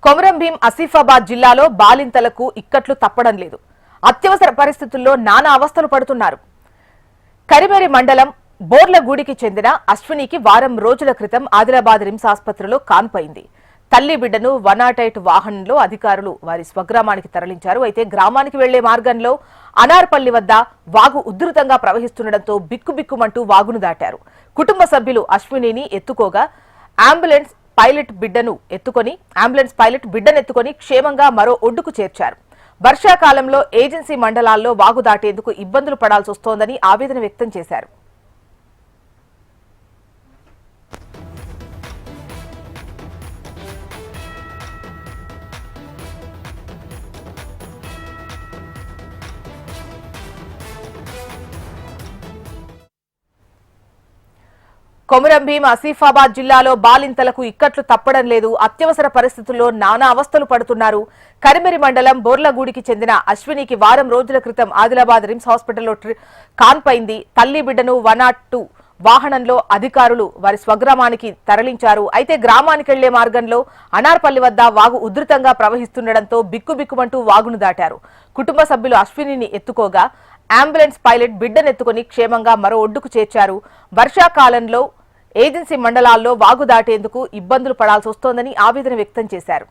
కొమరం భీం ఆసిఫాబాద్ జిల్లాలో బాలింతలకు ఇక్కట్లు తప్పడం లేదు. అత్యవసర పరిస్థితుల్లో నానా అవస్థలు పడుతున్నారు. కరిమేరి మండలం బోర్లగూడికి చెందిన అశ్వినికి వారం రోజుల క్రితం ఆదిలాబాద్ రిమ్స్ ఆసుపత్రిలో కాన్పైంది. తల్లి బిడ్డను 108 వాహనంలో అధికారులు వారి స్వగ్రామానికి తరలించారు. అయితే గ్రామానికి వెళ్లే మార్గంలో అనార్పల్లి వద్ద వాగు ఉధృతంగా ప్రవహిస్తుండటంతో బిక్కుబిక్కుమంటూ వాగును దాటారు. కుటుంబ సభ్యులు అశ్వినిని ఎత్తుకోగా అంబులెన్స్ పైలట్ బిడ్డనెత్తుకొని క్షేమంగా మరో ఒడ్డుకు చేర్చారు. వర్షాకాలంలో ఏజెన్సీ మండలాల్లో వాగు దాటేందుకు ఇబ్బందులు పడాల్సి వస్తోందని ఆవేదన వ్యక్తం చేశారు. కొమరం భీం ఆసిఫాబాద్ జిల్లాలో బాలింతలకు ఇక్కట్లు తప్పడం లేదు. అత్యవసర పరిస్థితుల్లో నానా అవస్థలు పడుతున్నారు. కరిమేరి మండలం బోర్లగూడికి చెందిన అశ్వినికి వారం రోజుల క్రితం ఆదిలాబాద్ రిమ్స్ హాస్పిటల్లో కాన్పైంది. తల్లి బిడ్డను 102 వాహనంలో అధికారులు వారి స్వగ్రామానికి తరలించారు. అయితే గ్రామానికి వెళ్లే మార్గంలో అనార్పల్లి వద్ద వాగు ఉధృతంగా ప్రవహిస్తుండటంతో బిక్కుబిక్కుమంటూ వాగును దాటారు. కుటుంబ సభ్యులు అశ్వినిని ఎత్తుకోగా అంబులెన్స్ పైలట్ బిడ్డనెత్తుకొని క్షేమంగా మరో ఒడ్డుకు చేర్చారు. వర్షాకాలంలో ఏజెన్సీ మండలాల్లో వాగు దాటేందుకు ఇబ్బందులు పడాల్సి వస్తోందని ఆవేదన వ్యక్తం చేశారు.